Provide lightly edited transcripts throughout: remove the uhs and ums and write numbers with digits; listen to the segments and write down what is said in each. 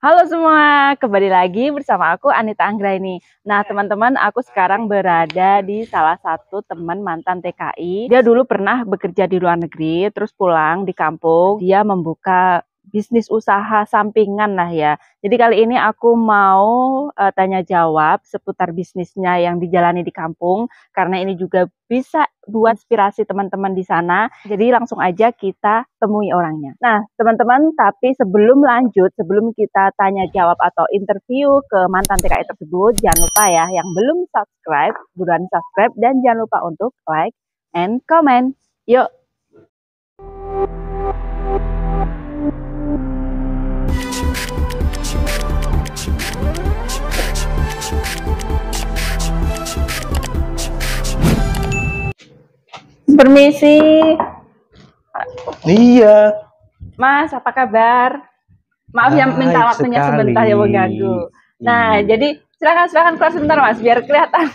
Halo semua, kembali lagi bersama aku Anita Anggraini. Nah teman-teman, aku sekarang berada di salah satu teman mantan TKI. Dia dulu pernah bekerja di luar negeri, terus pulang di kampung. Dia membuka bisnis usaha sampingan lah ya. Jadi kali ini aku mau tanya jawab seputar bisnisnya yang dijalani di kampung. Karena ini juga bisa buat inspirasi teman-teman di sana. Jadi langsung aja kita temui orangnya. Nah, teman-teman, tapi sebelum lanjut, sebelum kita tanya jawab atau interview ke mantan TKI tersebut, jangan lupa ya, yang belum subscribe, buruan subscribe dan jangan lupa untuk like and comment. Yuk. Permisi. Iya. Mas, apa kabar? Maaf ya minta waktunya sebentar ya mengganggu. Nah, jadi silakan keluar sebentar Mas, biar kelihatan.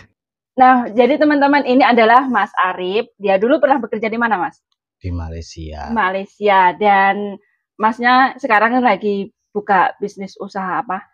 Nah, jadi teman-teman ini adalah Mas Arif. Dia dulu pernah bekerja di mana Mas? Di Malaysia. Malaysia. Dan Masnya sekarang lagi buka bisnis usaha apa?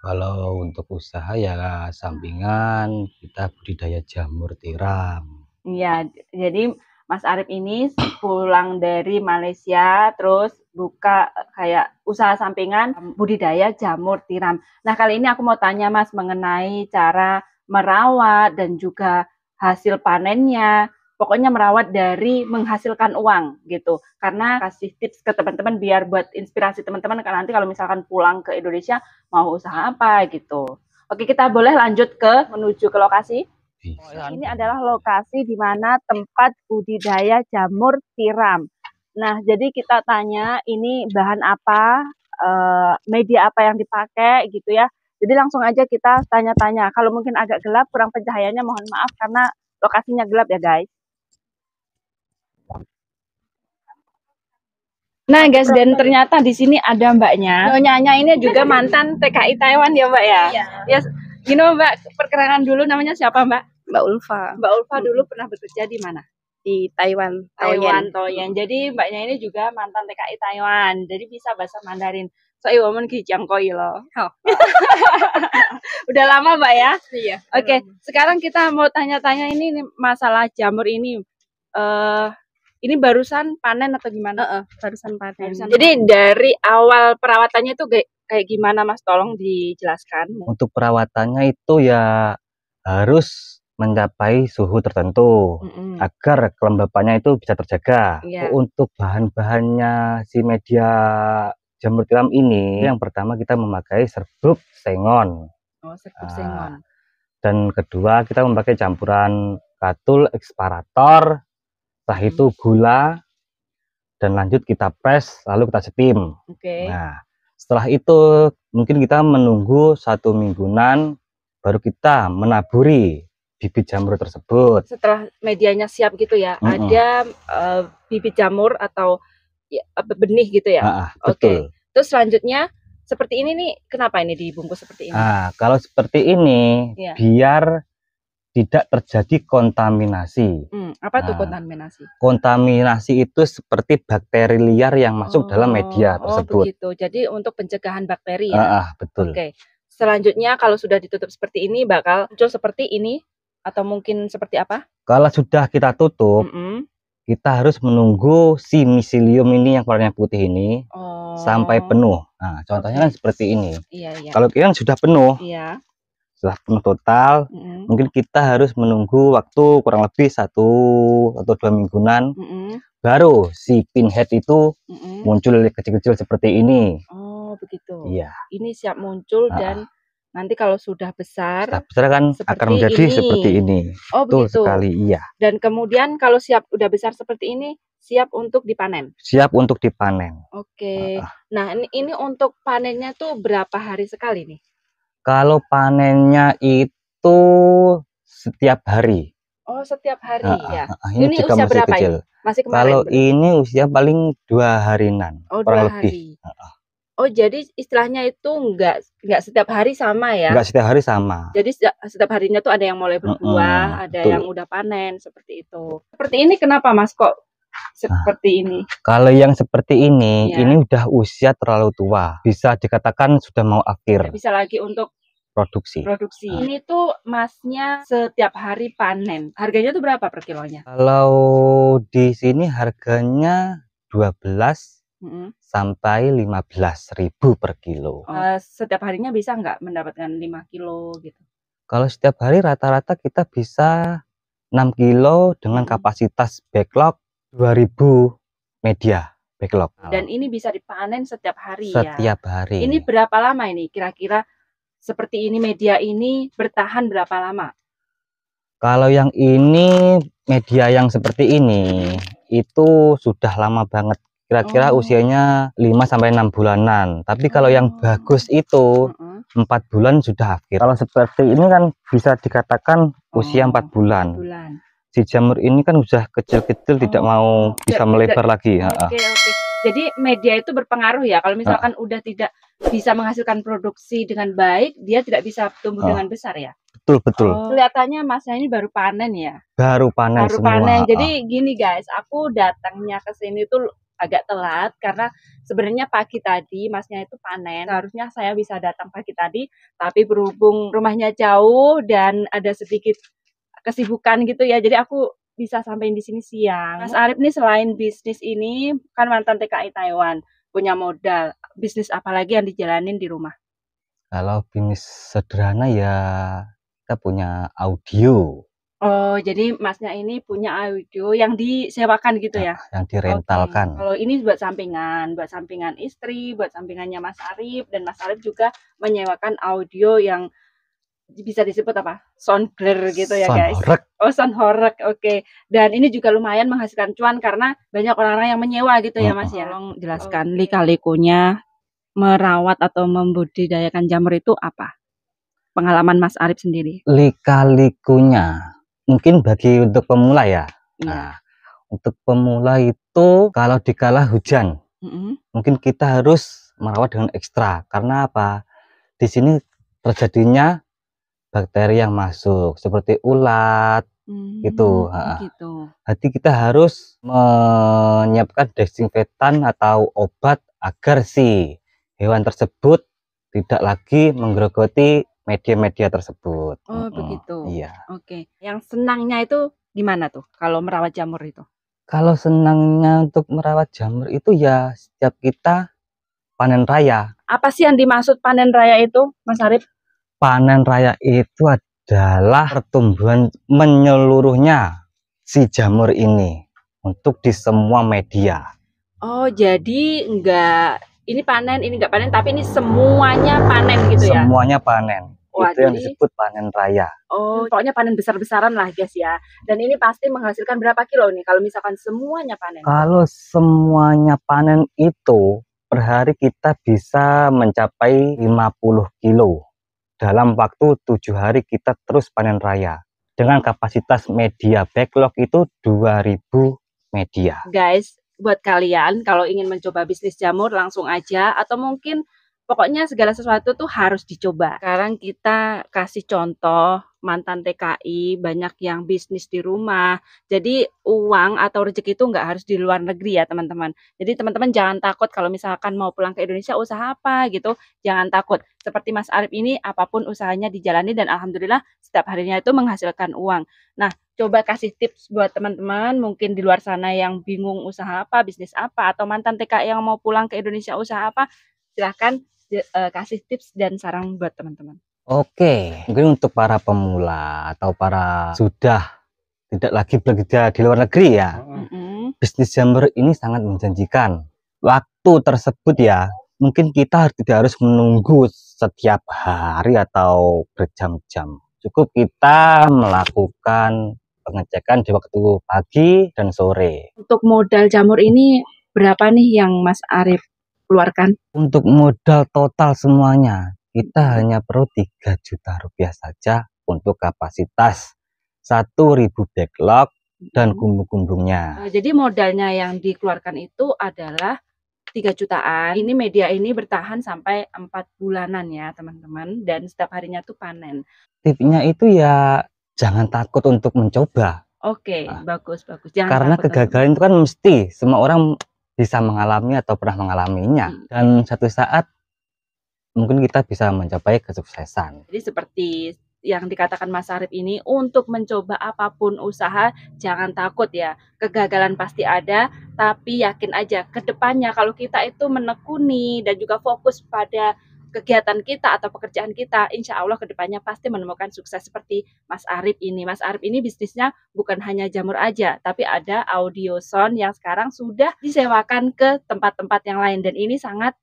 Kalau untuk usaha ya sampingan kita budidaya jamur tiram. Iya, jadi Mas Arif ini pulang dari Malaysia terus buka kayak usaha sampingan budidaya jamur tiram. Nah, kali ini aku mau tanya Mas mengenai cara merawat dan juga hasil panennya. Pokoknya merawat dari menghasilkan uang gitu. Karena kasih tips ke teman-teman biar buat inspirasi teman-teman kan nanti kalau misalkan pulang ke Indonesia mau usaha apa gitu. Oke, kita boleh lanjut ke menuju ke lokasi. Ini adalah lokasi di mana tempat budidaya jamur tiram. Nah, jadi kita tanya ini bahan apa, media apa yang dipakai gitu ya. Jadi langsung aja kita tanya-tanya. Kalau mungkin agak gelap, kurang pencahayaannya mohon maaf karena lokasinya gelap ya guys. Nah guys, dan ternyata di sini ada mbaknya. Nyonyanya ini juga mantan TKI Taiwan ya mbak ya? Iya. Yes. Mbak, perkenalkan dulu namanya siapa mbak? Mbak Ulfa. Mbak Ulfa dulu pernah bekerja di mana? Di Taiwan. Taoyuan. Jadi mbaknya ini juga mantan TKI Taiwan. Jadi bisa bahasa Mandarin. Saya woman koi loh. Udah lama mbak ya? Iya. Oke, sekarang kita mau tanya-tanya ini masalah jamur ini. Ini barusan panen atau gimana? Barusan panen. Jadi dari awal perawatannya itu kayak gimana Mas? Tolong dijelaskan. Untuk perawatannya itu ya harus mencapai suhu tertentu agar kelembapannya itu bisa terjaga. Untuk bahan-bahannya si media jamur tiram ini, yang pertama kita memakai serbuk sengon. Oh, serbuk sengon. Dan kedua kita memakai campuran katul eksparator, setelah itu gula, dan lanjut kita press lalu kita steam. Nah, setelah itu mungkin kita menunggu 1 mingguan baru kita menaburi bibit jamur tersebut. Setelah medianya siap gitu ya, ada bibit jamur atau ya, benih gitu ya. Betul. Terus selanjutnya seperti ini nih, kenapa ini dibungkus seperti ini? Nah, kalau seperti ini biar tidak terjadi kontaminasi. Apa tuh kontaminasi? Kontaminasi itu seperti bakteri liar yang masuk dalam media tersebut. Oh begitu. Jadi untuk pencegahan bakteri ya. Betul. Oke. Selanjutnya kalau sudah ditutup seperti ini bakal muncul seperti ini atau mungkin seperti apa? Kalau sudah kita tutup, kita harus menunggu si miselium ini yang warnanya putih ini sampai penuh. Nah, contohnya kan seperti ini. Kalau kalian sudah penuh, setelah penuh total, mungkin kita harus menunggu waktu kurang lebih 1 atau 2 mingguan, baru si pinhead itu muncul kecil-kecil seperti ini. Oh begitu. Iya. Ini siap muncul dan nanti kalau sudah besar kan akan menjadi seperti ini. Oh begitu. Sekali, iya. Dan kemudian kalau udah besar seperti ini, siap untuk dipanen. Siap untuk dipanen. Oke. Nah ini untuk panennya tuh berapa hari sekali nih? Kalau panennya itu setiap hari. Oh setiap hari ya. Ini usia berapa kecil. ini? Masih kemarin. Kalau ini usia paling 2 harian. Oh 2 hari. Oh jadi istilahnya itu enggak setiap hari sama ya? Enggak setiap hari sama. Jadi setiap harinya tuh ada yang mulai berbuah, ada yang udah panen seperti itu. Seperti ini kenapa Mas kok seperti ini? Kalau yang seperti ini udah usia terlalu tua, bisa dikatakan sudah mau akhir. Bisa lagi untuk produksi. Ini tuh masnya setiap hari panen. Harganya tuh berapa per kilonya? Kalau di sini harganya 12 sampai 15.000 per kilo. Setiap harinya bisa nggak mendapatkan 5 kilo gitu? Kalau setiap hari rata-rata kita bisa 6 kilo dengan kapasitas backlog 2000 media backlog. Dan ini bisa dipanen setiap hari ya? Setiap hari. Ini berapa lama ini kira-kira seperti ini media ini bertahan berapa lama? Kalau yang ini media yang seperti ini itu sudah lama banget. Kira-kira usianya 5 sampai 6 bulanan. Tapi kalau yang bagus itu 4 bulan sudah akhir. Kalau seperti ini kan bisa dikatakan usia 4 bulan. Si jamur ini kan sudah kecil-kecil, tidak mau bisa melebar lagi. Oke. Jadi media itu berpengaruh ya. Kalau misalkan udah tidak bisa menghasilkan produksi dengan baik, dia tidak bisa tumbuh dengan besar ya. Betul. Kelihatannya masnya ini baru panen ya. Baru panen semua. Jadi gini guys, aku datangnya ke sini tuh agak telat karena sebenarnya pagi tadi masnya itu panen. Seharusnya saya bisa datang pagi tadi, tapi berhubung rumahnya jauh dan ada sedikit kesibukan gitu ya. Jadi aku bisa sampai di sini siang. Mas Arif nih selain bisnis ini kan mantan TKI Taiwan, punya modal. Bisnis apa lagi yang dijalanin di rumah? Kalau bisnis sederhana ya kita punya audio. Oh, jadi masnya ini punya audio yang disewakan gitu ya? Yang direntalkan. Kalau ini buat sampingan istri, buat sampingannya Mas Arif, dan Mas Arif juga menyewakan audio yang bisa disebut apa? Sound blur gitu ya guys. Sound horek. Oke. Dan ini juga lumayan menghasilkan cuan karena banyak orang-orang yang menyewa gitu ya Mas ya. Tolong jelaskan lika-likunya merawat atau membudidayakan jamur itu apa? Pengalaman Mas Arif sendiri. Lika-likunya mungkin bagi untuk pemula ya. Nah, untuk pemula itu kalau dikala hujan, mungkin kita harus merawat dengan ekstra. Karena apa? Di sini terjadinya bakteri yang masuk seperti ulat gitu. Jadi kita harus menyiapkan desinfektan atau obat agar si hewan tersebut tidak lagi menggerogoti media-media tersebut. Oh begitu. Iya. Oke. Yang senangnya itu gimana tuh kalau merawat jamur itu? Kalau senangnya untuk merawat jamur itu ya setiap kita panen raya. Apa sih yang dimaksud panen raya itu, Mas Arif? Panen raya itu adalah pertumbuhan menyeluruhnya si jamur ini untuk di semua media. Oh, jadi enggak ini panen, ini enggak panen, tapi ini semuanya panen gitu ya? Semuanya panen. Wah, itu yang disebut panen raya. Oh, pokoknya panen besar-besaran lah guys ya. Dan ini pasti menghasilkan berapa kilo nih kalau misalkan semuanya panen? Kalau semuanya panen itu per hari kita bisa mencapai 50 kilo. Dalam waktu 7 hari kita terus panen raya. Dengan kapasitas media backlog itu 2000 media. Guys, buat kalian kalau ingin mencoba bisnis jamur langsung aja, atau mungkin pokoknya segala sesuatu tuh harus dicoba. Sekarang kita kasih contoh mantan TKI, banyak yang bisnis di rumah. Jadi uang atau rezeki itu nggak harus di luar negeri ya teman-teman. Jadi teman-teman jangan takut kalau misalkan mau pulang ke Indonesia usaha apa gitu. Jangan takut. Seperti Mas Arif ini apapun usahanya dijalani dan alhamdulillah setiap harinya itu menghasilkan uang. Nah, coba kasih tips buat teman-teman mungkin di luar sana yang bingung usaha apa, bisnis apa, atau mantan TKI yang mau pulang ke Indonesia usaha apa. Silahkan kasih tips dan saran buat teman-teman. Oke, mungkin untuk para pemula atau para sudah tidak lagi bekerja di luar negeri ya, bisnis jamur ini sangat menjanjikan. Waktu tersebut ya, mungkin kita tidak harus menunggu setiap hari atau berjam-jam. Cukup kita melakukan pengecekan di waktu pagi dan sore. Untuk modal jamur ini berapa nih yang Mas Arif keluarkan? Untuk modal total semuanya kita hanya perlu 3 juta rupiah saja untuk kapasitas 1000 backlog dan kumbung-kumbungnya. Jadi modalnya yang dikeluarkan itu adalah 3 jutaan. Ini media ini bertahan sampai 4 bulanan ya teman-teman, dan setiap harinya tuh panen. Tipsnya itu ya jangan takut untuk mencoba. Oke, bagus. Jangan karena takut, kegagalan itu kan mesti semua orang bisa mengalami atau pernah mengalaminya. Dan satu saat mungkin kita bisa mencapai kesuksesan. Jadi seperti yang dikatakan Mas Arif ini, untuk mencoba apapun usaha jangan takut ya. Kegagalan pasti ada, tapi yakin aja ke depannya kalau kita itu menekuni dan juga fokus pada kegiatan kita atau pekerjaan kita, insya Allah ke depannya pasti menemukan sukses seperti Mas Arif ini. Mas Arif ini bisnisnya bukan hanya jamur aja, tapi ada audio sound yang sekarang sudah disewakan ke tempat-tempat yang lain, dan ini sangat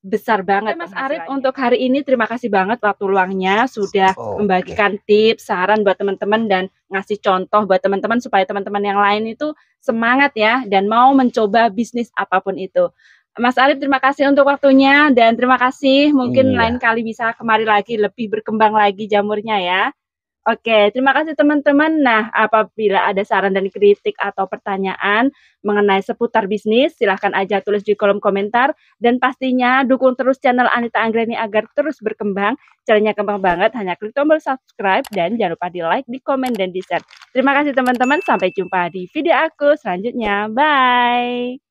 besar banget. Mas Arif, untuk hari ini terima kasih banget waktu luangnya sudah membagikan tips, saran buat teman-teman dan ngasih contoh buat teman-teman supaya teman-teman yang lain itu semangat ya dan mau mencoba bisnis apapun itu. Mas Arif, terima kasih untuk waktunya dan terima kasih. Mungkin lain kali bisa kemari lagi lebih berkembang lagi jamurnya ya. Oke, terima kasih teman-teman. Nah, apabila ada saran dan kritik atau pertanyaan mengenai seputar bisnis, silahkan aja tulis di kolom komentar. Dan pastinya dukung terus channel Anita Anggreni agar terus berkembang. Caranya gampang banget, hanya klik tombol subscribe dan jangan lupa di like, di komen, dan di share. Terima kasih teman-teman, sampai jumpa di video aku selanjutnya. Bye!